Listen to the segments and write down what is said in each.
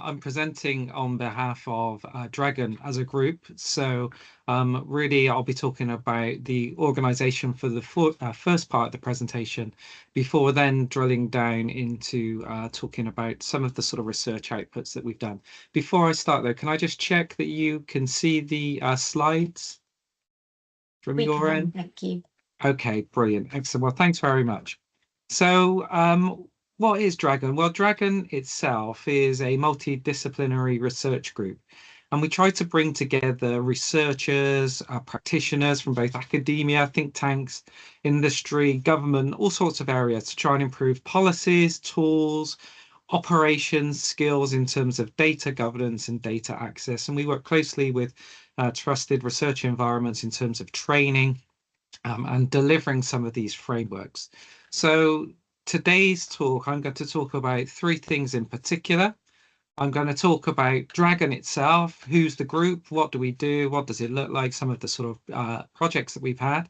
I'm presenting on behalf of DRAGoN as a group. So really, I'll be talking about the organisation for the first part of the presentation, before then drilling down into talking about some of the sort of research outputs that we've done. Before I start, though, can I just check that you can see the slides from your end? Thank you. Okay, brilliant. Excellent. Well, thanks very much. So what is DRAGoN? Well, DRAGoN itself is a multidisciplinary research group. And we try to bring together researchers, practitioners from both academia, think tanks, industry, government, all sorts of areas to try and improve policies, tools, operations, skills in terms of data governance and data access. And we work closely with trusted research environments in terms of training, and delivering some of these frameworks. So today's talk, I'm going to talk about three things in particular. I'm going to talk about DRAGoN itself, who's the group, what do we do, what does it look like, some of the sort of projects that we've had.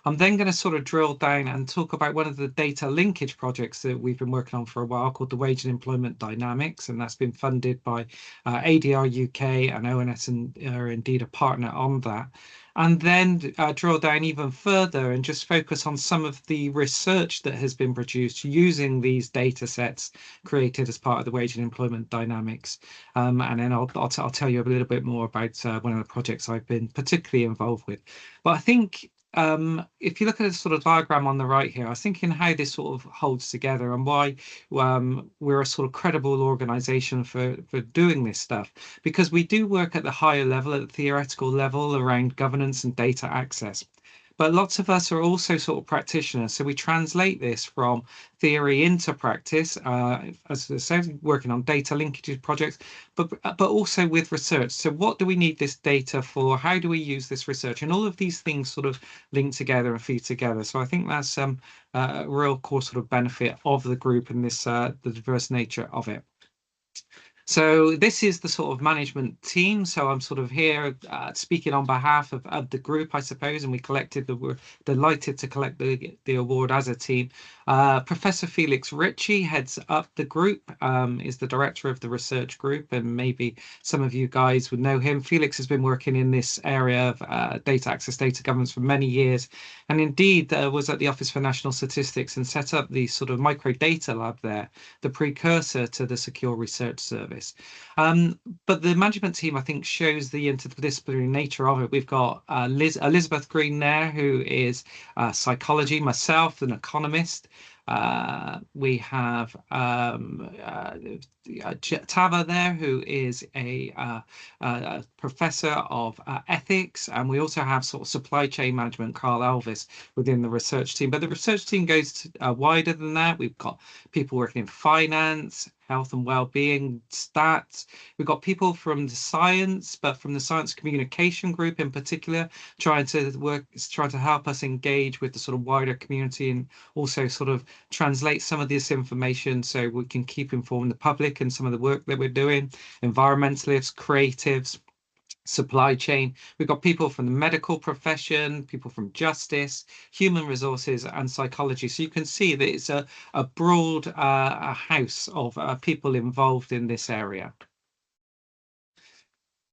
I'm then going to sort of drill down and talk about one of the data linkage projects that we've been working on for a while called the Wage and Employment Dynamics, and that's been funded by ADR UK, and ONS are indeed a partner on that. And then drill down even further and just focus on some of the research that has been produced using these data sets created as part of the Wage and Employment Dynamics. And then I'll tell you a little bit more about one of the projects I've been particularly involved with. But I think if you look at the sort of diagram on the right here, I was thinking how this sort of holds together and why we're a sort of credible organisation for doing this stuff, because we do work at the higher level, at the theoretical level around governance and data access. But lots of us are also sort of practitioners, so we translate this from theory into practice, as I said, working on data linkages projects, but also with research. So what do we need this data for? How do we use this research? And all of these things sort of link together and feed together. So I think that's a real core sort of benefit of the group and this the diverse nature of it. So this is the sort of management team. So I'm sort of here speaking on behalf of the group, I suppose, and we're delighted to collect the award as a team. Professor Felix Ritchie heads up the group, is the director of the research group, and maybe some of you guys would know him. Felix has been working in this area of data access, data governance for many years, and indeed was at the Office for National Statistics and set up the sort of microdata lab there, the precursor to the Secure Research Service. But the management team, I think, shows the interdisciplinary nature of it. We've got Elizabeth Green there, who is psychology, myself, an economist. We have Tava there, who is a professor of ethics, and we also have sort of supply chain management, Carl Elvis, within the research team. But the research team goes wider than that. We've got people working in finance, health and well-being, stats. We've got people from the science, but from the science communication group in particular, trying to help us engage with the sort of wider community and also sort of translate some of this information so we can keep informing the public and some of the work that we're doing. Environmentalists, creatives, supply chain. We've got people from the medical profession, people from justice, human resources, and psychology. So you can see that it's a broad house of people involved in this area.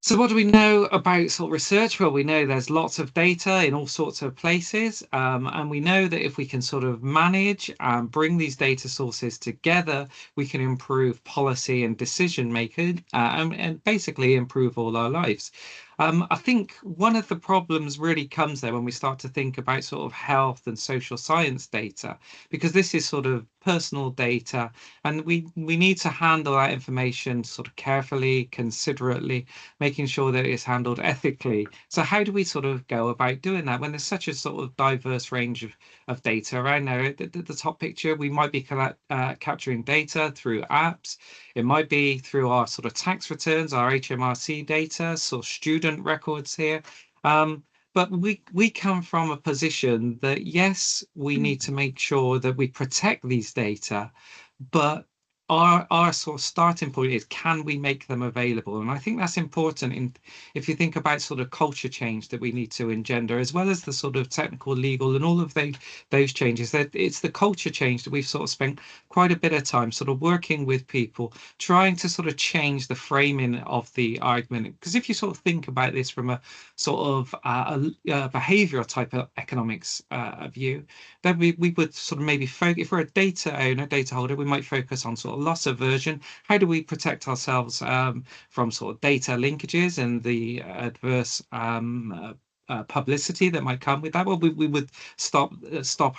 So what do we know about sort of research? Well, we know there's lots of data in all sorts of places, and we know that if we can sort of manage and bring these data sources together, we can improve policy and decision making, and basically improve all our lives. I think one of the problems really comes there when we start to think about sort of health and social science data, because this is sort of personal data, and we need to handle that information sort of carefully, considerately, making sure that it's handled ethically. So how do we sort of go about doing that when there's such a sort of diverse range of data around there? The top picture, we might be capturing data through apps. It might be through our sort of tax returns, our HMRC data, so student records here. But we come from a position that, yes, we need to make sure that we protect these data, but our sort of starting point is, can we make them available? And I think that's important if you think about sort of culture change that we need to engender, as well as the sort of technical, legal, and all of those changes. That it's the culture change that we've sort of spent quite a bit of time sort of working with people, trying to sort of change the framing of the argument. Because if you sort of think about this from a sort of a behavioral type of economics view, then we would sort of maybe focus, if we're a data owner, data holder, we might focus on sort of loss aversion. How do we protect ourselves from sort of data linkages and the adverse publicity that might come with that? Well, we would stop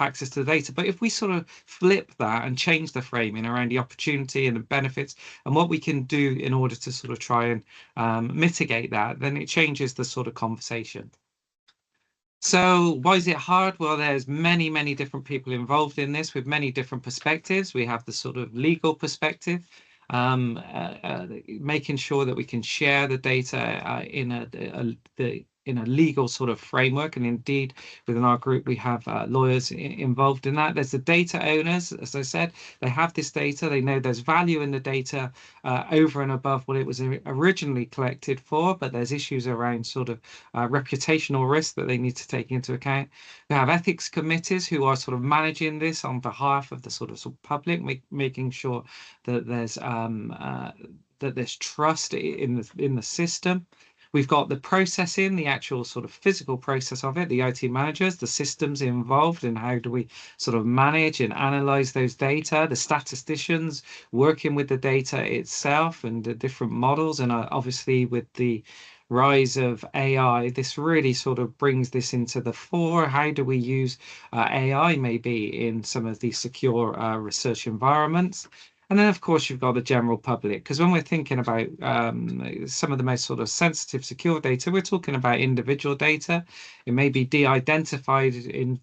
access to the data. But if we sort of flip that and change the framing around the opportunity and the benefits and what we can do in order to sort of try and mitigate that, then it changes the sort of conversation. So why is it hard? Well, there's many different people involved in this with many different perspectives. We have the sort of legal perspective, making sure that we can share the data in a legal sort of framework. And indeed, within our group, we have lawyers involved in that. There's the data owners, as I said, they have this data. They know there's value in the data over and above what it was originally collected for, but there's issues around sort of reputational risk that they need to take into account. We have ethics committees who are sort of managing this on behalf of the sort of public, making sure that there's trust in the system. We've got the processing, the actual sort of physical process of it, the IT managers, the systems involved, and how do we sort of manage and analyze those data, the statisticians working with the data itself and the different models. And obviously with the rise of AI, this really sort of brings this into the fore. How do we use AI maybe in some of these secure research environments? And then, of course, you've got the general public, because when we're thinking about some of the most sort of sensitive, secure data, we're talking about individual data. It may be de-identified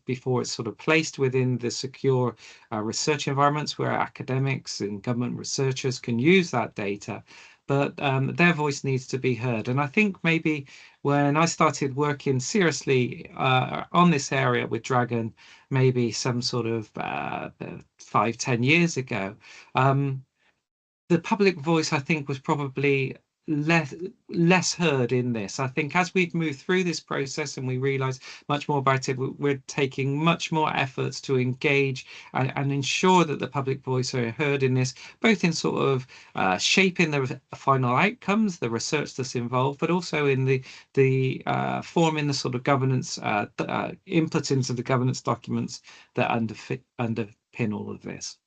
before it's sort of placed within the secure research environments where academics and government researchers can use that data. But their voice needs to be heard. And I think maybe when I started working seriously on this area with DRAGoN, maybe some sort of 5-10 years ago, the public voice, I think, was probably less heard in this. I think as we've moved through this process and we realize much more about it, we're taking much more efforts to engage and ensure that the public voice are heard in this, both in sort of shaping the final outcomes, the research that's involved, but also in the forming the sort of governance input into the governance documents that underpin all of this.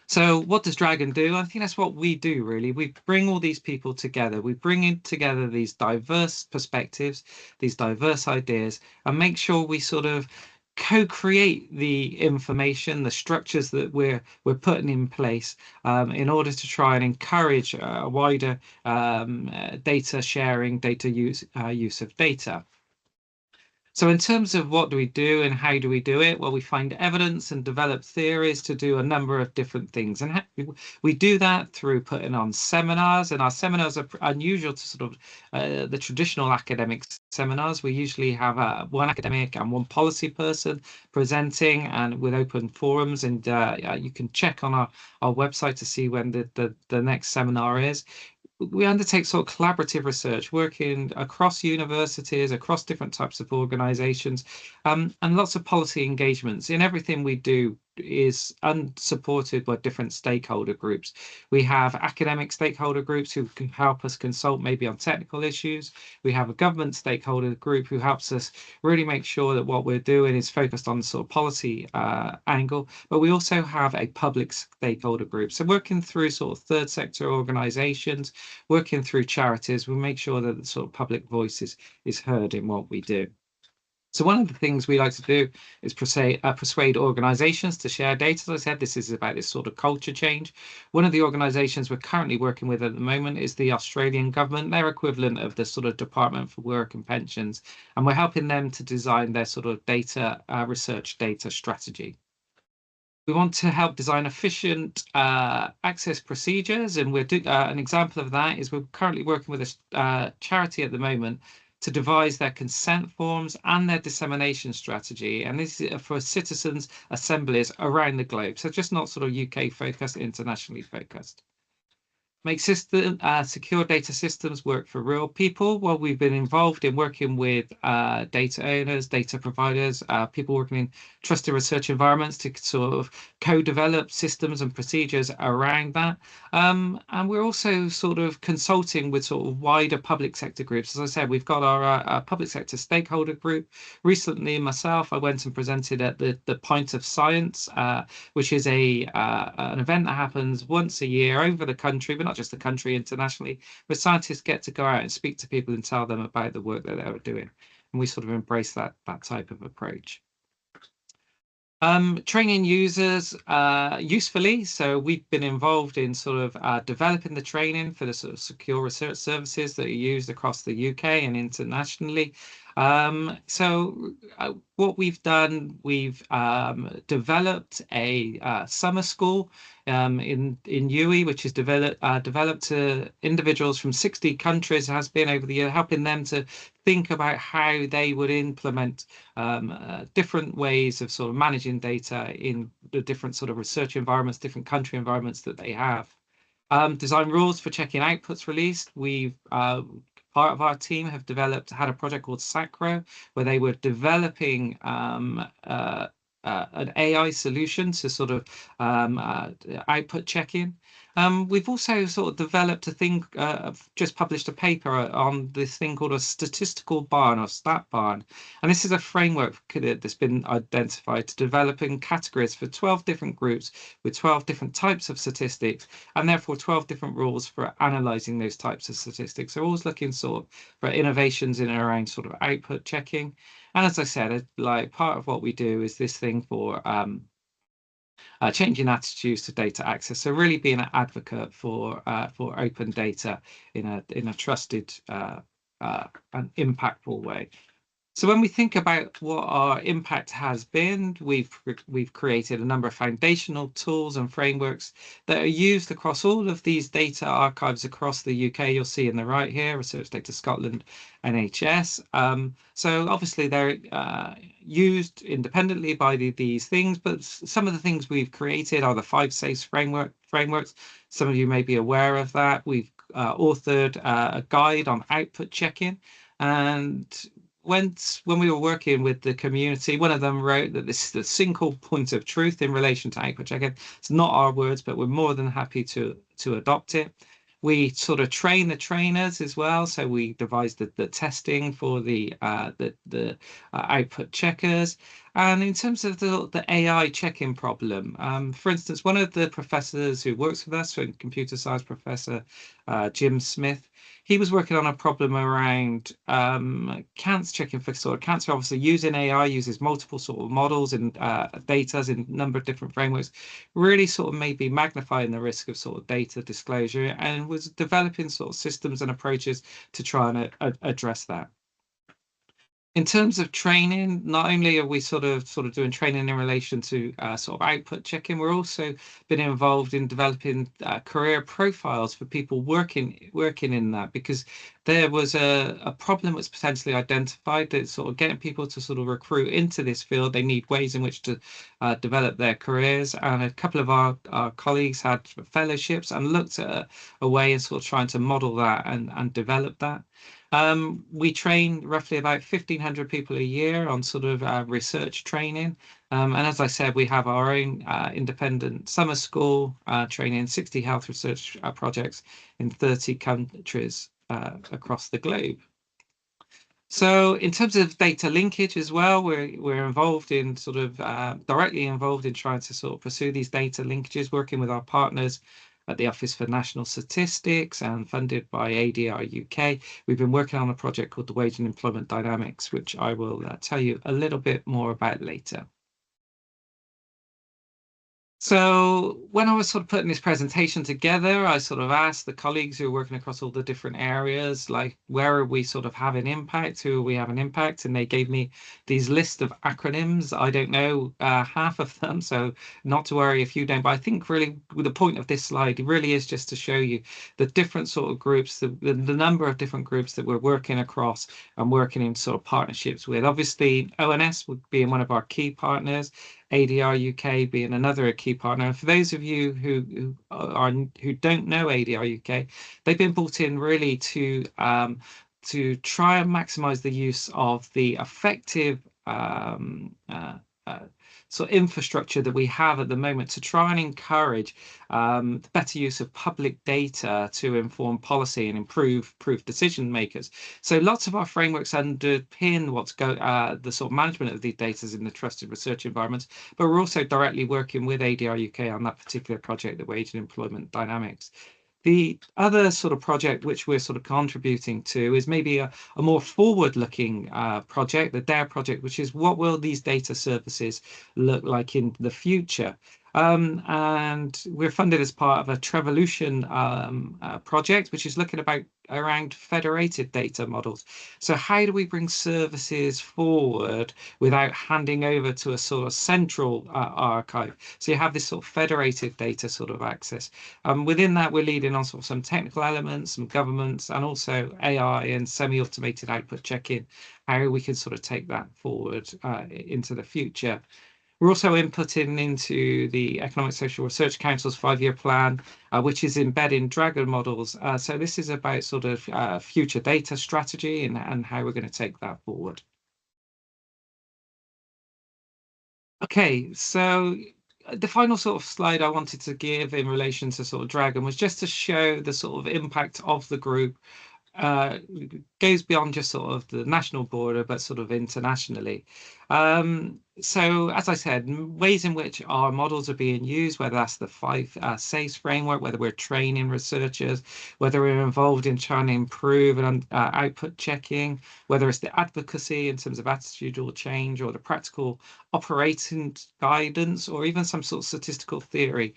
So what does DRAGoN do? I think that's what we do, really. We bring all these people together. We bring in together these diverse perspectives, these diverse ideas, and make sure we sort of co-create the information, the structures that we're putting in place in order to try and encourage a wider data sharing, data use of data. So in terms of what do we do and how do we do it? Well, we find evidence and develop theories to do a number of different things. And we do that through putting on seminars, and our seminars are unusual to sort of the traditional academic seminars. We usually have one academic and one policy person presenting, and with open forums, and you can check on our website to see when the next seminar is. We undertake sort of collaborative research, working across universities, across different types of organizations, and lots of policy engagements. In everything we do is unsupported by different stakeholder groups. We have academic stakeholder groups who can help us consult maybe on technical issues. We have a government stakeholder group who helps us really make sure that what we're doing is focused on the sort of policy angle, but we also have a public stakeholder group. So working through sort of third sector organizations, working through charities, we make sure that the sort of public voice is heard in what we do. So one of the things we like to do is persuade organizations to share data. As I said, this is about this sort of culture change. One of the organizations we're currently working with at the moment is the Australian government, their equivalent of the sort of Department for Work and Pensions. And we're helping them to design their sort of data research data strategy. We want to help design efficient access procedures, and we're an example of that is we're currently working with a charity at the moment to devise their consent forms and their dissemination strategy. And this is for citizens' assemblies around the globe. So just not sort of UK focused, internationally focused. Make secure data systems work for real people. Well, we've been involved in working with data owners, data providers, people working in trusted research environments to sort of co-develop systems and procedures around that. And we're also sort of consulting with sort of wider public sector groups. As I said, we've got our public sector stakeholder group. Recently, myself, I went and presented at the Pint of Science, which is an event that happens once a year over the country, but not just the country, internationally, where scientists get to go out and speak to people and tell them about the work that they were doing. And we sort of embrace that type of approach. Training users usefully. So we've been involved in sort of developing the training for the sort of secure research services that are used across the UK and internationally. What we've done, we've developed a summer school in UWE, which is developed to individuals from 60 countries, has been over the year, helping them to think about how they would implement different ways of sort of managing data in the different sort of research environments, different country environments that they have. Design rules for checking outputs released. We've part of our team had a project called Sacro, where they were developing an AI solution to sort of output checking. We've also sort of developed a thing, just published a paper on this thing called a statistical barn or stat barn. And this is a framework that's been identified to developing categories for 12 different groups with 12 different types of statistics, and therefore 12 different rules for analyzing those types of statistics. So always looking sort of for innovations in and around sort of output checking. And as I said, like part of what we do is this thing for changing attitudes to data access. So really being an advocate for open data in a trusted and impactful way. So when we think about what our impact has been, we've created a number of foundational tools and frameworks that are used across all of these data archives across the UK. You'll see in the right here, Research Data Scotland, NHS. So obviously they're used independently by these things, but some of the things we've created are the 5 SAFEs frameworks. Some of you may be aware of that. We've authored a guide on output checking, and when we were working with the community, one of them wrote that this is the single point of truth in relation to output checking. It's not our words, but we're more than happy to adopt it. We sort of train the trainers as well. So we devised the testing for the output checkers. And in terms of the AI checking problem, for instance, one of the professors who works with us, a computer science professor, Jim Smith, he was working on a problem around cancer checking for sort of cancer. Obviously, using AI, uses multiple sort of models and data in a number of different frameworks, really sort of maybe magnifying the risk of sort of data disclosure, and was developing sort of systems and approaches to try and address that. In terms of training, not only are we sort of doing training in relation to sort of output checking, we're also been involved in developing career profiles for people working in that, because there was a problem that's potentially identified that sort of getting people to sort of recruit into this field. They need ways in which to develop their careers, and a couple of our colleagues had fellowships and looked at a way of sort of trying to model that and develop that. We train roughly about 1,500 people a year on sort of research training. And as I said, we have our own independent summer school training, 60 health research projects in 30 countries across the globe. So in terms of data linkage as well, we're involved in sort of directly involved in trying to sort of pursue these data linkages, working with our partners at the Office for National Statistics and funded by ADR UK. We've been working on a project called the Wage and Employment Dynamics, which I will tell you a little bit more about later. So when I was sort of putting this presentation together, I sort of asked the colleagues who are working across all the different areas, like where are we sort of having impact, who are we having impact, and they gave me these list of acronyms. I don't know half of them, so not to worry if you don't. But I think really the point of this slide really is just to show you the different sort of groups, the number of different groups that we're working across and working in sort of partnerships with. Obviously, ONS would be one of our key partners. ADR UK being another key partner. And for those of you who don't know ADR UK, they've been brought in really to try and maximise the use of the effective uh, sort of infrastructure that we have at the moment to try and encourage the better use of public data to inform policy and improve decision makers. So lots of our frameworks underpin the sort of management of these data in the trusted research environments, but we're also directly working with ADR UK on that particular project, the wage and employment dynamics. The other sort of project which we're sort of contributing to is maybe a more forward-looking project, the DARE project, which is what will these data services look like in the future? And we're funded as part of a Trevolution project, which is looking around federated data models. So how do we bring services forward without handing over to a sort of central archive? So you have this sort of federated data sort of access. Within that, we're leading on sort of some technical elements, some governments, and also AI and semi-automated output check-in, how we can sort of take that forward into the future. We're also inputting into the Economic Social Research Council's 5-year plan, which is embedding DRAGoN models. So this is about sort of future data strategy and how we're going to take that forward. Okay, so the final sort of slide I wanted to give in relation to sort of DRAGoN was just to show the sort of impact of the group goes beyond just sort of the national border, but sort of internationally. So, as I said, ways in which our models are being used, whether that's the 5 SACE framework, whether we're training researchers, whether we're involved in trying to improve and output checking, whether it's the advocacy in terms of attitudinal change or the practical operating guidance, or even some sort of statistical theory,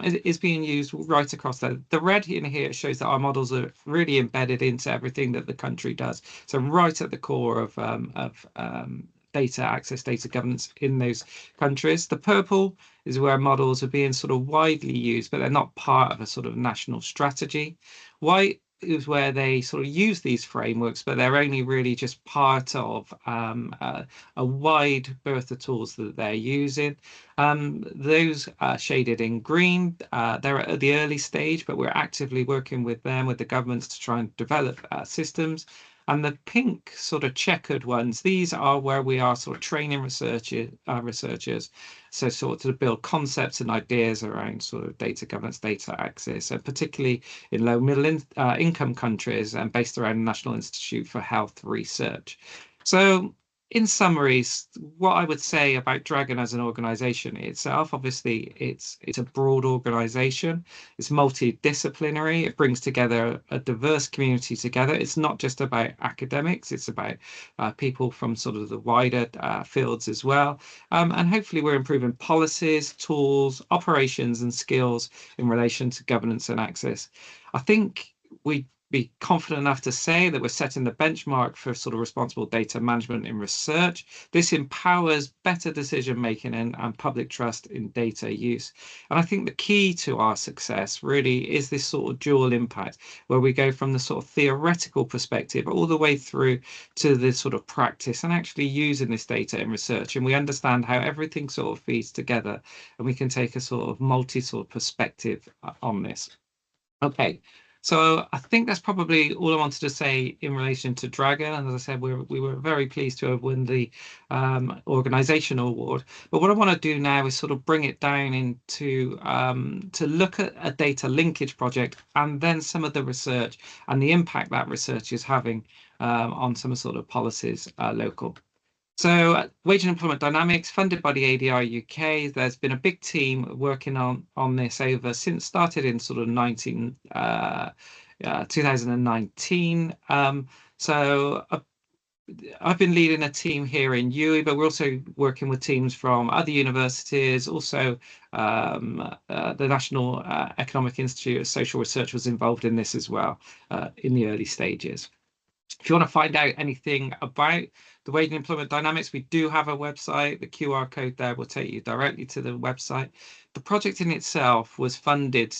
is being used right across that. The red in here shows that our models are really embedded into everything that the country does. So right at the core of data access, data governance in those countries. The purple is where models are being sort of widely used, but they're not part of a sort of national strategy. White is where they sort of use these frameworks, but they're only really just part of a wide berth of tools that they're using. Those are shaded in green. They're at the early stage, but we're actively working with them, with the governments, to try and develop systems. And the pink sort of checkered ones, these are where we are sort of training researchers, so sort of build concepts and ideas around sort of data governance, data access, and particularly in low middle income countries and based around the National Institute for Health Research. So in summaries, what I would say about DRAGoN as an organization itself, obviously it's a broad organization. It's multidisciplinary. It brings together a diverse community together. It's not just about academics. It's about people from sort of the wider fields as well. And hopefully we're improving policies, tools, operations and skills in relation to governance and access. I think we be confident enough to say that we're setting the benchmark for sort of responsible data management in research. This empowers better decision making and public trust in data use. And I think the key to our success really is this sort of dual impact, where we go from the sort of theoretical perspective all the way through to the sort of practice and actually using this data in research. And we understand how everything sort of feeds together, and we can take a sort of multi sort of perspective on this. Okay, so I think that's probably all I wanted to say in relation to DRAGoN. And as I said, we were very pleased to have won the Organisational Award. But what I want to do now is sort of bring it down into to look at a data linkage project and then some of the research and the impact that research is having on some sort of policies local. So wage and employment dynamics, funded by the ADR UK. There's been a big team working on this since started in sort of 2019. So I've been leading a team here in UWE, but we're also working with teams from other universities. Also, the National Economic Institute of Social Research was involved in this as well in the early stages. If you want to find out anything about the wage and employment dynamics, we do have a website. The QR code there will take you directly to the website. The project in itself was funded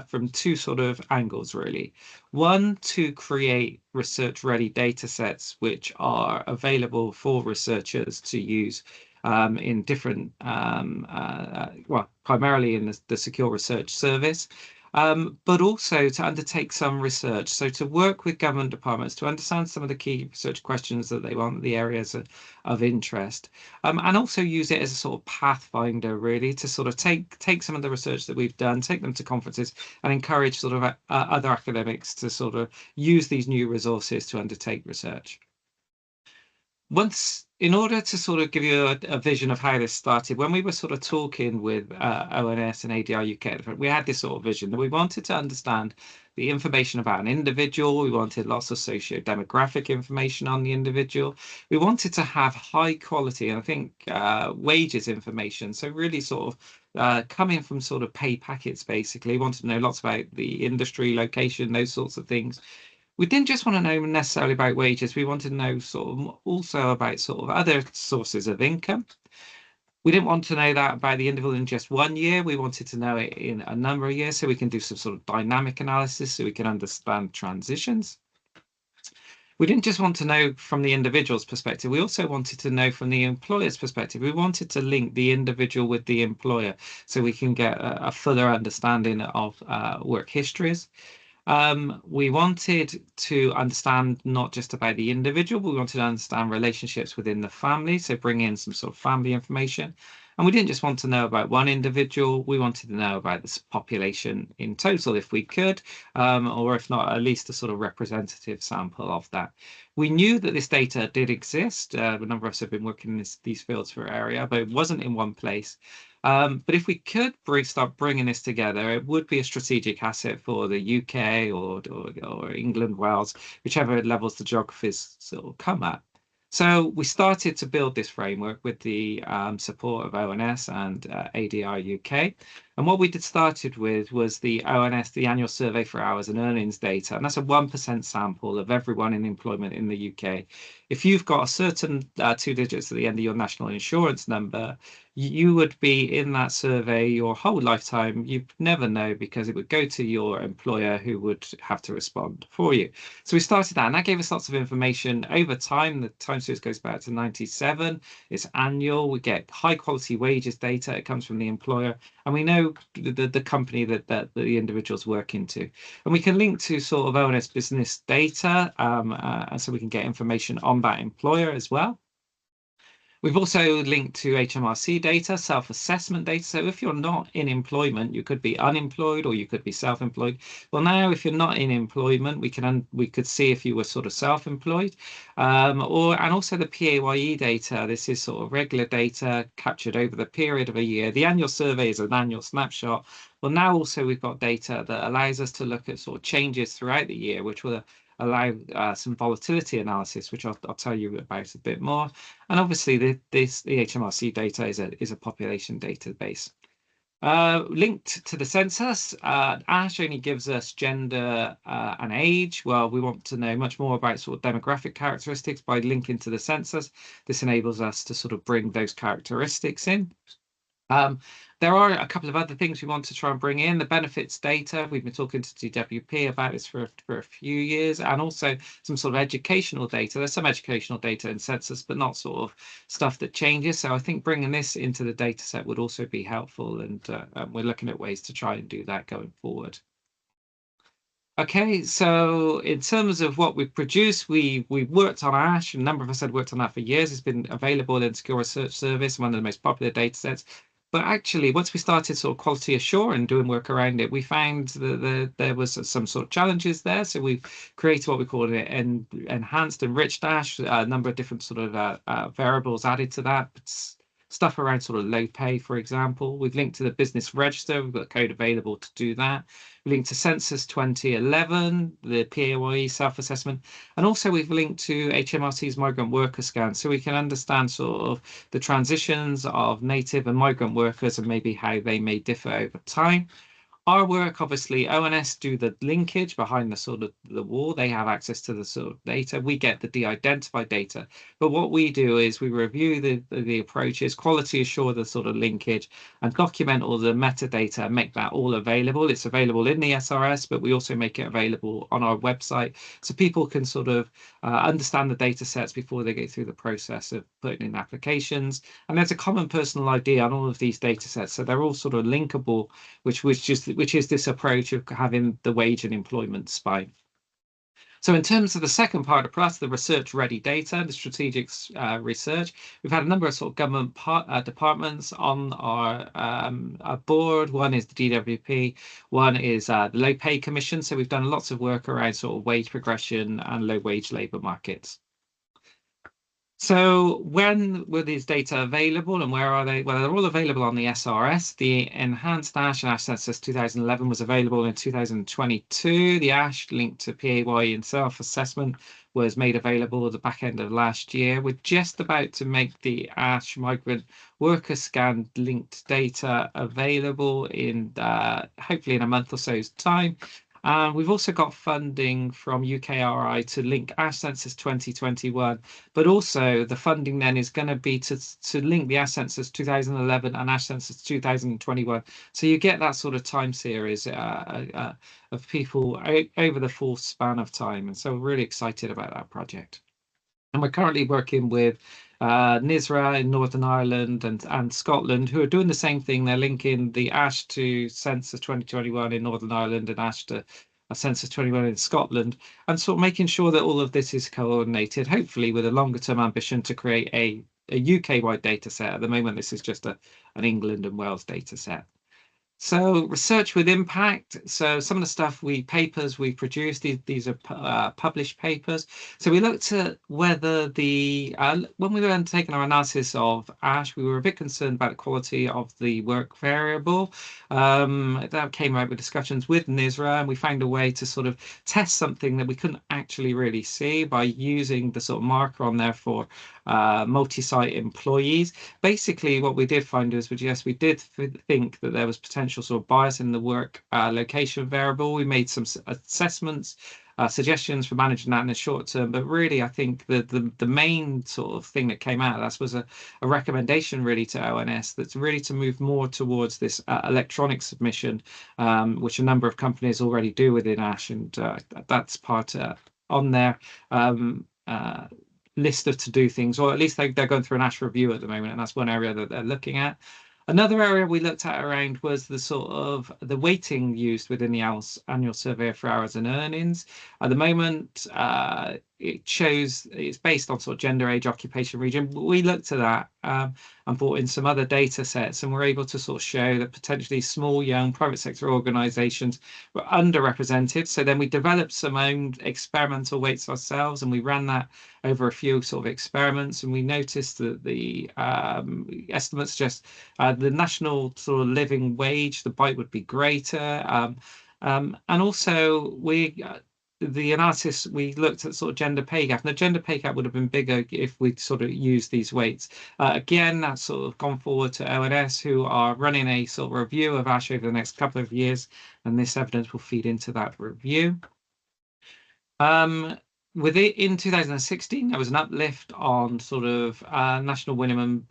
from two sort of angles, really. One, to create research-ready data sets which are available for researchers to use in different, well, primarily in the Secure Research Service. But also to undertake some research. So to work with government departments to understand some of the key research questions that they want, the areas of interest, and also use it as a sort of pathfinder, really, to sort of take some of the research that we've done, take them to conferences, and encourage sort of other academics to sort of use these new resources to undertake research. In order to sort of give you a vision of how this started, when we were sort of talking with ONS and ADR UK, we had this sort of vision that we wanted to understand the information about an individual. We wanted lots of socio-demographic information on the individual. We wanted to have high quality, and I think wages information. So really sort of coming from sort of pay packets, basically. We wanted to know lots about the industry, location, those sorts of things. We didn't just want to know necessarily about wages. We wanted to know sort of also about sort of other sources of income. We didn't want to know that about the individual in just 1 year. We wanted to know it in a number of years so we can do some sort of dynamic analysis so we can understand transitions. We didn't just want to know from the individual's perspective. We also wanted to know from the employer's perspective. We wanted to link the individual with the employer so we can get a fuller understanding of work histories. We wanted to understand not just about the individual, but we wanted to understand relationships within the family, so bring in some sort of family information. And we didn't just want to know about one individual, we wanted to know about this population in total if we could, or if not, at least a sort of representative sample of that. We knew that this data did exist. A number of us have been working in these fields for area, but it wasn't in one place. But if we could start bringing this together, it would be a strategic asset for the UK or England, Wales, whichever levels the geographies sort of come at. So we started to build this framework with the support of ONS and ADR UK. And what we started with was the ONS, the annual survey for hours and earnings data. And that's a 1% sample of everyone in employment in the UK. If you've got a certain 2 digits at the end of your national insurance number, you would be in that survey your whole lifetime. You'd never know because it would go to your employer who would have to respond for you. So we started that, and that gave us lots of information over time. The time series goes back to 97. It's annual. We get high quality wages data. It comes from the employer, and we know the company that the individual's working to. And we can link to sort of ONS business data, so we can get information on that employer as well. We've also linked to HMRC data, self-assessment data. So if you're not in employment, you could be unemployed or you could be self-employed. Well, now if you're not in employment, we could see if you were sort of self-employed, and also the PAYE data. This is sort of regular data captured over the period of a year. The annual survey is an annual snapshot. Well, now also we've got data that allows us to look at sort of changes throughout the year, which will allow some volatility analysis, which I'll tell you about a bit more. And obviously, the HMRC data is a population database. Linked to the census, ASH only gives us gender and age. Well, we want to know much more about sort of demographic characteristics by linking to the census. This enables us to sort of bring those characteristics in. There are a couple of other things we want to try and bring in. The benefits data, we've been talking to DWP about this for a few years, and also some sort of educational data. There's some educational data in census, but not sort of stuff that changes. So I think bringing this into the data set would also be helpful, and we're looking at ways to try and do that going forward. Okay, so in terms of what we've produced, we worked on ASH. A number of us had worked on that for years. It's been available in Secure Research Service, one of the most popular data sets. But actually, once we started sort of quality assurance and doing work around it, we found that there was some sort of challenges there. So we created what we call an enhanced enriched ASH, a number of different sort of variables added to that. stuff around sort of low pay, for example. We've linked to the business register. We've got code available to do that. We linked to Census 2011, the PAYE self-assessment, and also we've linked to HMRC's migrant worker scan, so we can understand sort of the transitions of native and migrant workers and maybe how they may differ over time. Our work, obviously, ONS do the linkage behind the sort of the wall. They have access to the sort of data. We get the de-identified data. But what we do is we review the approaches, quality assure the sort of linkage, and document all the metadata and make that all available. It's available in the SRS, but we also make it available on our website so people can sort of understand the data sets before they go through the process of putting in applications. And there's a common personal ID on all of these data sets, so they're all sort of linkable, which is this approach of having the wage and employment spine. So in terms of the second part of plus, the research-ready data, the strategic research, we've had a number of sort of government departments on our board. One is the DWP, one is the Low Pay Commission. So we've done lots of work around sort of wage progression and low-wage labour markets. So when were these data available and where are they? Well, they're all available on the SRS. The Enhanced ASH and ASH Census 2011 was available in 2022. The ASH linked to PAYE and self-assessment was made available at the back end of last year. We're just about to make the ASH migrant worker scan linked data available in hopefully in a month or so's time. We've also got funding from UKRI to link ASH Census 2021, but also the funding then is going to be to link the ASH Census 2011 and ASH Census 2021. So you get that sort of time series of people over the full span of time. And so we're really excited about that project. And we're currently working with NISRA in Northern Ireland and Scotland, who are doing the same thing. They're linking the ASH to Census 2021 in Northern Ireland and ASH to Census 21 in Scotland, and sort of making sure that all of this is coordinated, hopefully with a longer term ambition to create a UK-wide data set. At the moment, this is just an England and Wales data set. So research with impact. So some of the papers we produced, these are published papers. So we looked at whether when we were undertaking our analysis of ASH, we were a bit concerned about the quality of the work variable. That came out with discussions with NISRA, and we found a way to sort of test something that we couldn't actually really see by using the sort of marker on there for multi-site employees. Basically, what we did find is, yes, we did think that there was potential sort of bias in the work location variable. We made some assessments, suggestions for managing that in the short term, but really I think the main sort of thing that came out of this was a recommendation really to ONS that's really to move more towards this electronic submission, which a number of companies already do within ASH, and that's part on their list of to-do things, or at least they're going through an ASH review at the moment, and that's one area that they're looking at. Another area we looked at around was the sort of the weighting used within the annual survey for hours and earnings. At the moment, it shows it's based on sort of gender, age, occupation, region. We looked at that and brought in some other data sets, and we're able to sort of show that potentially small, young private sector organisations were underrepresented. So then we developed some own experimental weights ourselves, and we ran that over a few sort of experiments, and we noticed that the estimates suggest the national sort of living wage, the bite would be greater, and also the analysis, we looked at sort of gender pay gap, and the gender pay gap would have been bigger if we'd sort of used these weights. Again, that's sort of gone forward to ONS, who are running a sort of review of ASH over the next couple of years, and this evidence will feed into that review. With it in 2016, there was an uplift on sort of national minimum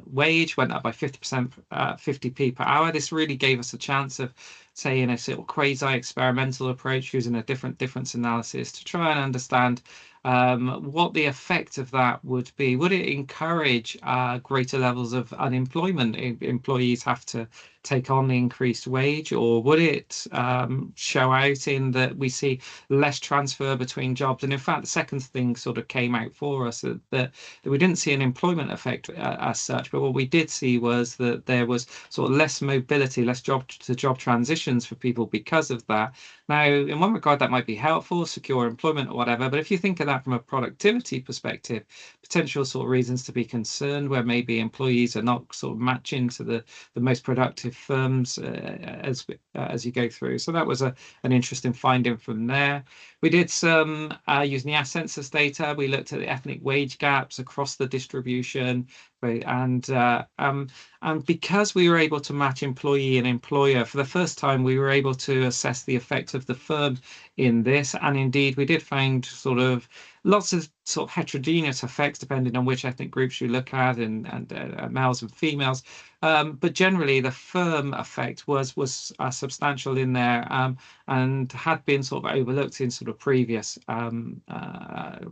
wage, went up by 50%, 50p per hour. This really gave us a chance of, say, in a sort of quasi-experimental approach, using a difference analysis to try and understand what the effect of that would be. Would it encourage greater levels of unemployment if employees have to take on the increased wage, or would it show out in that we see less transfer between jobs? And in fact, the second thing sort of came out for us that we didn't see an employment effect as such, but what we did see was that there was sort of less mobility, less job to job transitions for people because of that. Now, in one regard, that might be helpful, secure employment or whatever. But if you think of that from a productivity perspective, potential sort of reasons to be concerned where maybe employees are not sort of matching to the most productive firms as you go through. So that was an interesting finding from there. We did some using the census data. We looked at the ethnic wage gaps across the distribution, and because we were able to match employee and employer for the first time, we were able to assess the effect of the firm in this. And indeed, we did find sort of lots of sort of heterogeneous effects depending on which ethnic groups you look at, and males and females. But generally, the firm effect was substantial in there, and had been sort of overlooked in sort of previous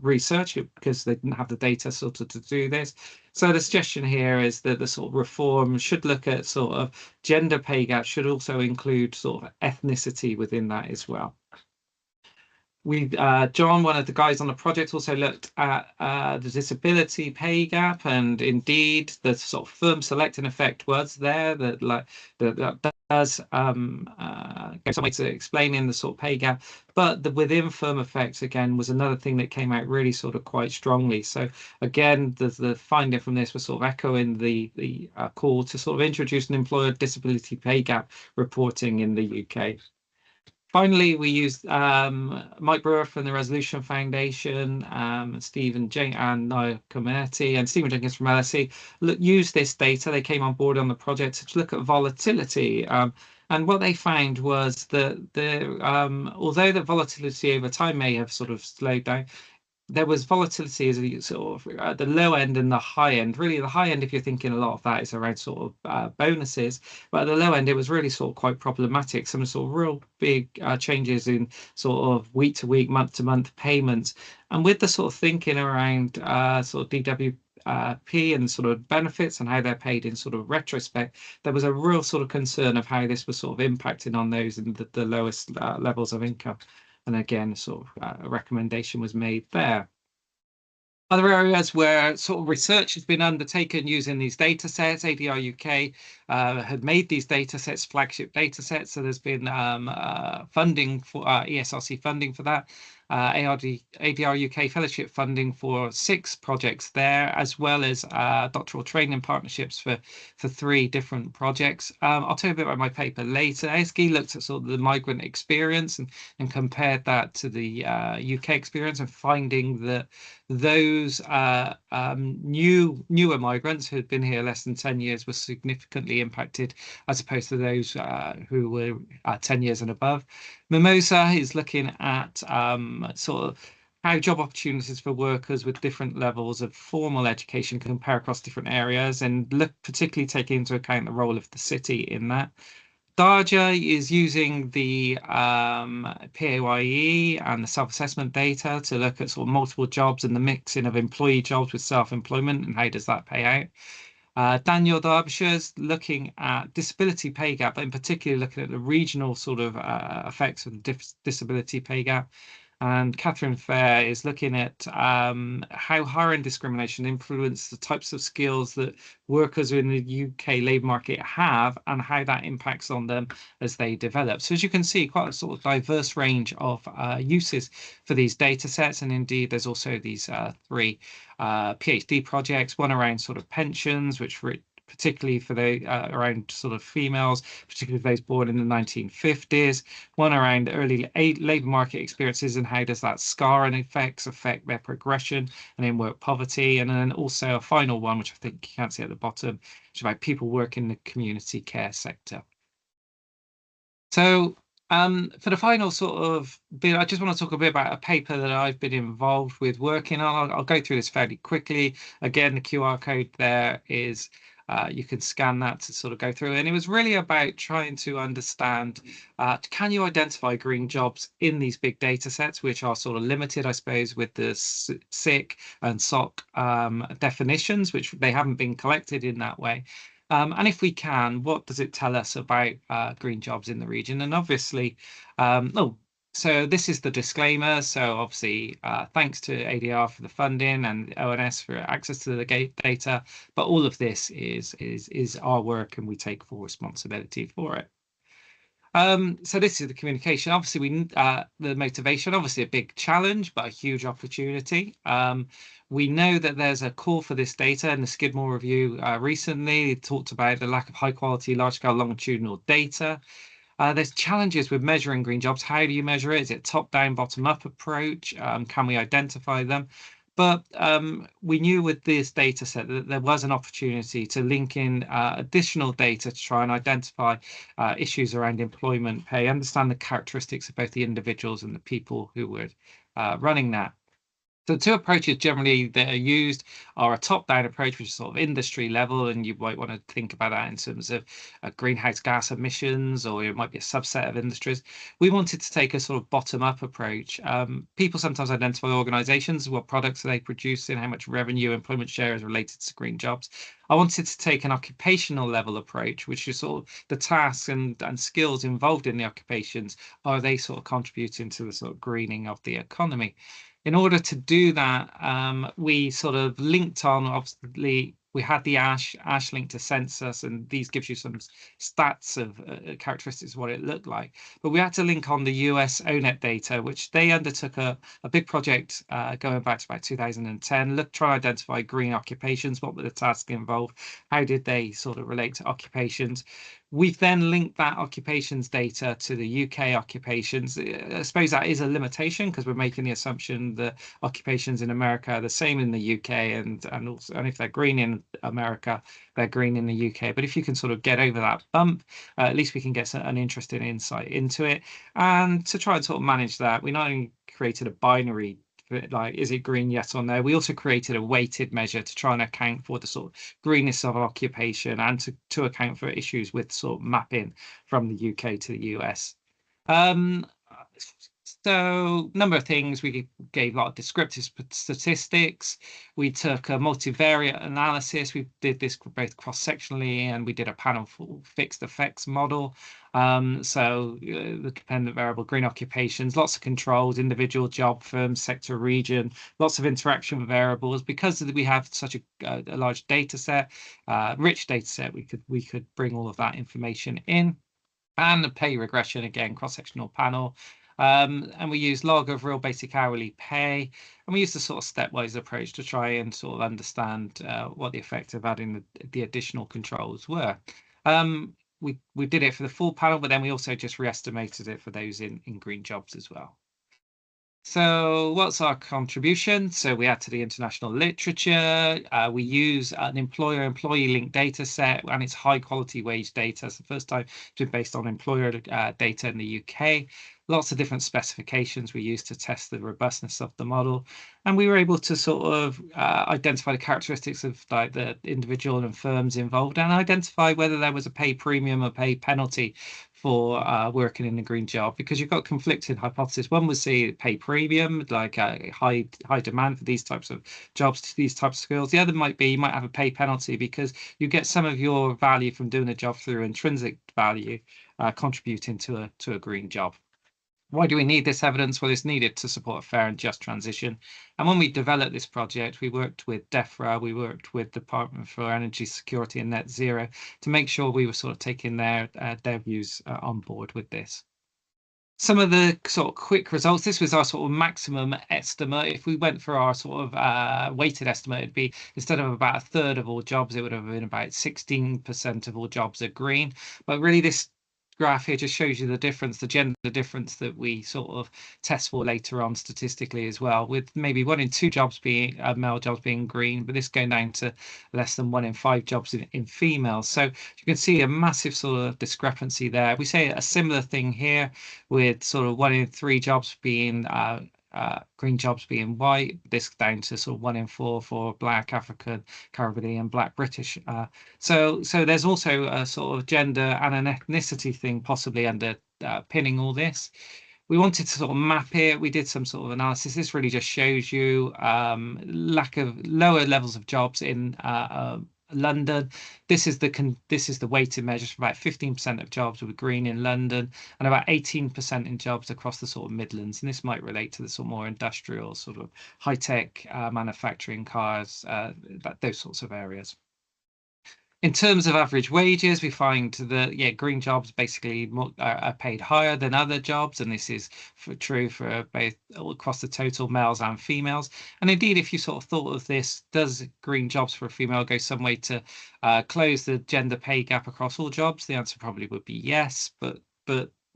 research because they didn't have the data sort of to do this. So the suggestion here is that the sort of reform should look at sort of gender pay gap, should also include sort of ethnicity within that as well. John, one of the guys on the project, also looked at the disability pay gap, and indeed the sort of firm selecting effect was there that does go some way to explaining the sort of pay gap, but the within firm effects again was another thing that came out really sort of quite strongly. So again, the finding from this was sort of echoing the call to sort of introduce an employer disability pay gap reporting in the UK. Finally, we used Mike Brewer from the Resolution Foundation, Stephen and Niall Comerty, and Stephen Jenkins from LSE. Used this data. They came on board on the project to look at volatility. And what they found was that although the volatility over time may have sort of slowed down, there was volatility as a sort of at the low end and the high end. Really, the high end, if you're thinking a lot of that is around sort of bonuses, but at the low end, it was really sort of quite problematic. Some sort of real big changes in sort of week to week, month to month payments, and with the sort of thinking around sort of DWP and sort of benefits and how they're paid in sort of retrospect, there was a real sort of concern of how this was sort of impacting on those in the lowest levels of income. And again, sort of a recommendation was made there. Other areas where sort of research has been undertaken using these data sets, ADR UK had made these data sets flagship data sets. So there's been funding for ESRC funding for that. ADR UK fellowship funding for 6 projects there, as well as doctoral training partnerships for 3 different projects. I'll tell you a bit about my paper later. ASGI looked at sort of the migrant experience and compared that to the UK experience, and finding that those newer migrants who had been here less than 10 years were significantly impacted as opposed to those who were 10 years and above. Mimosa is looking at sort of how job opportunities for workers with different levels of formal education compare across different areas, and look particularly taking into account the role of the city in that. Darja is using the PAYE and the self-assessment data to look at sort of multiple jobs and the mixing of employee jobs with self-employment and how does that pay out. Daniel Derbyshire's looking at disability pay gap, but in particular looking at the regional sort of effects of the disability pay gap. And Catherine Fair is looking at how hiring discrimination influences the types of skills that workers in the UK labour market have and how that impacts on them as they develop. So as you can see, quite a sort of diverse range of uses for these data sets. And indeed, there's also these 3 PhD projects, one around sort of pensions, which particularly for the around sort of females, particularly those born in the 1950s, one around early labour market experiences and how does that scar and effects affect their progression and in work poverty, and then also a final one, which I think you can't see at the bottom, which is about people working in the community care sector. So for the final sort of bit, I just want to talk a bit about a paper that I've been involved with working on. I'll go through this fairly quickly. Again, the QR code there is you can scan that to sort of go through. And it was really about trying to understand, can you identify green jobs in these big data sets, which are sort of limited, I suppose, with the SIC and SOC definitions, which they haven't been collected in that way. And if we can, what does it tell us about green jobs in the region? And obviously, so this is the disclaimer. So obviously, thanks to ADR for the funding and ONS for access to the data. But all of this is our work, and we take full responsibility for it. So this is the communication. Obviously, the motivation, obviously a big challenge, but a huge opportunity. We know that there's a call for this data, and the Skidmore review recently talked about the lack of high quality, large scale longitudinal data. There's challenges with measuring green jobs. How do you measure it? Is it top down, bottom up approach? Can we identify them? But we knew with this data set that there was an opportunity to link in additional data to try and identify issues around employment pay, understand the characteristics of both the individuals and the people who were running that. So the two approaches generally that are used are a top-down approach, which is sort of industry level, and you might want to think about that in terms of greenhouse gas emissions, or it might be a subset of industries. We wanted to take a sort of bottom-up approach. People sometimes identify organizations, what products are they producing, how much revenue, employment share is related to green jobs. I wanted to take an occupational level approach, which is sort of the tasks and skills involved in the occupations. Are they sort of contributing to the sort of greening of the economy? In order to do that, we sort of linked on, obviously, we had the ash linked to census, and these gives you some stats of characteristics of what it looked like. But we had to link on the US ONET data, which they undertook a big project going back to about 2010, try to identify green occupations, what were the tasks involved, how did they sort of relate to occupations. We've then linked that occupations data to the UK occupations. I suppose that is a limitation because we're making the assumption that occupations in America are the same in the UK, and if they're green in America, they're green in the UK. But if you can sort of get over that bump, at least we can get an interesting insight into it. And to try and sort of manage that, we not only created a binary, like, is it green, yes or no? We also created a weighted measure to try and account for the sort of greenness of occupation, and to account for issues with sort of mapping from the UK to the US. Um, so number of things, we gave a lot of descriptive statistics. We took a multivariate analysis. We did this both cross-sectionally, and we did a panel fixed effects model. The dependent variable, green occupations, lots of controls, individual, job, firm, sector, region, lots of interaction with variables. Because we have such a large data set, rich data set, we could bring all of that information in. And the pay regression, again, cross-sectional panel. And we use log of real basic hourly pay, and we use the sort of stepwise approach to try and sort of understand what the effect of adding the additional controls were. We did it for the full panel, but then we also just re-estimated it for those in green jobs as well. So what's our contribution? So we add to the international literature. We use an employer-employee linked data set, and it's high quality wage data. It's the first time it's been based on employer data in the UK. Lots of different specifications we used to test the robustness of the model. And we were able to sort of identify the characteristics of like the individual and firms involved, and identify whether there was a pay premium or pay penalty for working in a green job, because you've got conflicting hypotheses. One would say pay premium, like a high demand for these types of jobs, these types of skills. The other might be you might have a pay penalty because you get some of your value from doing a job through intrinsic value contributing to a green job. Why do we need this evidence? Well, it's needed to support a fair and just transition. And when we developed this project, we worked with DEFRA, we worked with Department for Energy Security and Net Zero to make sure we were sort of taking their views on board with this. Some of the sort of quick results, this was our sort of maximum estimate. If we went for our sort of weighted estimate, it'd be, instead of about a third of all jobs, it would have been about 16% of all jobs are green. But really this graph here just shows you the difference, the gender difference that we sort of test for later on statistically as well, with maybe 1 in 2 jobs being male jobs being green, but this going down to less than 1 in 5 jobs in females. So you can see a massive sort of discrepancy there. We say a similar thing here with sort of 1 in 3 jobs being green jobs being white, this down to sort of 1 in 4 for Black, African, Caribbean, Black, British. So there's also a sort of gender and an ethnicity thing possibly underpinning all this. We wanted to sort of map it. We did some sort of analysis. This really just shows you lack of lower levels of jobs in London. This is the weighted measures for about 15% of jobs were green in London, and about 18% in jobs across the sort of Midlands. And this might relate to the sort of more industrial, sort of high-tech manufacturing, cars, those sorts of areas. In terms of average wages, we find that green jobs basically are paid higher than other jobs, and this is true for both all across the total males and females. And indeed, if you sort of thought of this, does green jobs for a female go some way to close the gender pay gap across all jobs? The answer probably would be yes, but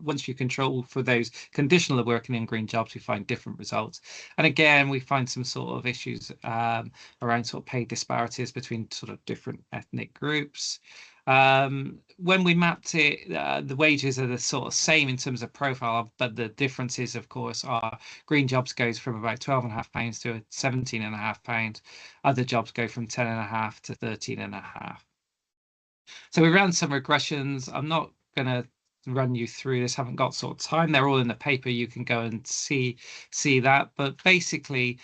once you control for those conditional working in green jobs, we find different results. And again, we find some sort of issues around sort of pay disparities between sort of different ethnic groups. When we mapped it, the wages are the sort of same in terms of profile, but the differences, of course, are green jobs goes from about £12.5 to £17.5. Other jobs go from 10.5 to 13.5. So we ran some regressions. I'm not going to run you through this, haven't got sort of time. They're all in the paper. You can go and see that. But basically,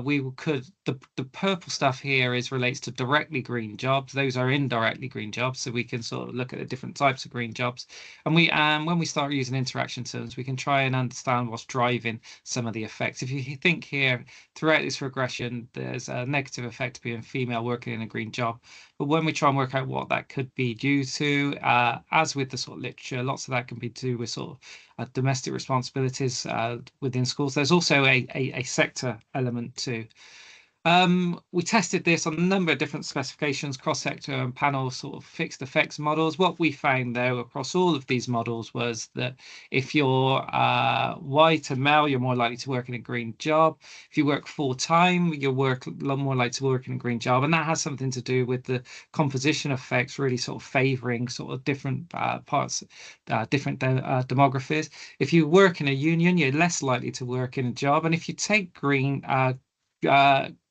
we could the purple stuff here relates to directly green jobs. Those are indirectly green jobs. So we can sort of look at the different types of green jobs. And when we start using interaction terms, we can try and understand what's driving some of the effects. If you think here throughout this regression, there's a negative effect being female working in a green job. But when we try and work out what that could be due to, as with the sort of literature, lots of that can be due with sort of domestic responsibilities within schools. There's also a sector element too. We tested this on a number of different specifications, cross-sector and panel sort of fixed effects models. What we found, though, across all of these models was that if you're white and male, you're more likely to work in a green job. If you work full-time, you're more likely to work in a green job. And that has something to do with the composition effects really sort of favouring sort of different parts, different demographies. If you work in a union, you're less likely to work in a job. And if you take green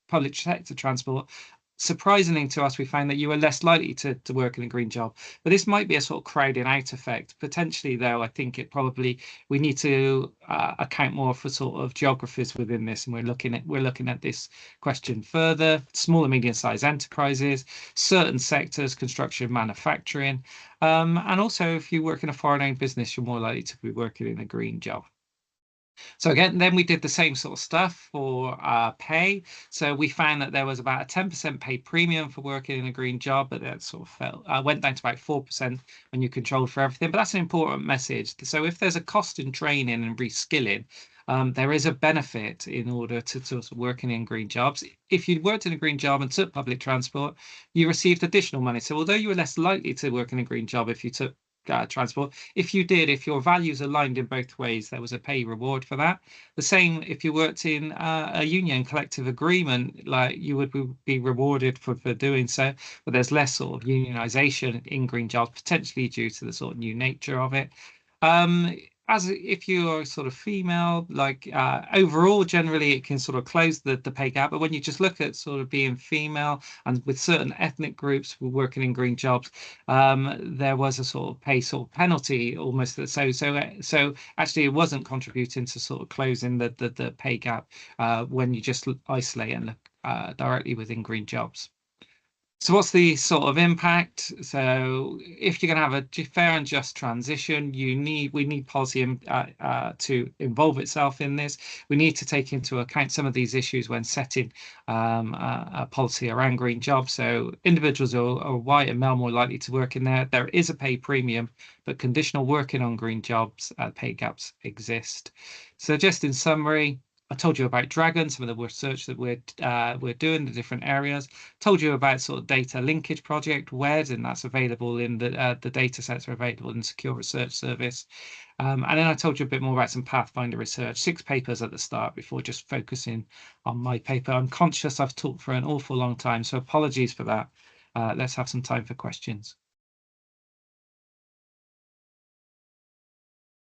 public sector transport, surprisingly to us, we found that you were less likely to work in a green job. But this might be a sort of crowding out effect. Potentially, though, I think we need to account more for sort of geographies within this, and we're looking at this question further. Small and medium-sized enterprises, certain sectors, construction, manufacturing, and also if you work in a foreign-owned business, you're more likely to be working in a green job. So again, then we did the same sort of stuff for pay. So we found that there was about a 10% pay premium for working in a green job, but that sort of went down to about 4% when you controlled for everything. But that's an important message. So if there's a cost in training and reskilling, there is a benefit in order to sort of working in green jobs. If you worked in a green job and took public transport, you received additional money. So although you were less likely to work in a green job if you took transport, if your values aligned in both ways, there was a pay reward for that. The same if you worked in a union collective agreement, like you would be rewarded for doing so, but there's less sort of unionization in green jobs, potentially due to the sort of new nature of it. As if you are sort of female, like overall, generally it can sort of close the pay gap. But when you just look at sort of being female and with certain ethnic groups who were working in green jobs, there was a sort of pay sort of penalty almost. So actually, it wasn't contributing to sort of closing the pay gap when you just isolate and look directly within green jobs. So what's the sort of impact? So if you're going to have a fair and just transition, we need policy to involve itself in this. We need to take into account some of these issues when setting a policy around green jobs. So individuals are white and male more likely to work in there. There is a pay premium, but conditional working on green jobs, pay gaps exist. So just in summary, I told you about DRAGoN, some of the research that we're doing, the different areas. Told you about sort of data linkage project, WED, and that's available in the data sets are available in Secure Research Service. And then I told you a bit more about some Pathfinder research, 6 papers at the start before just focusing on my paper. I'm conscious I've talked for an awful long time, so apologies for that. Let's have some time for questions.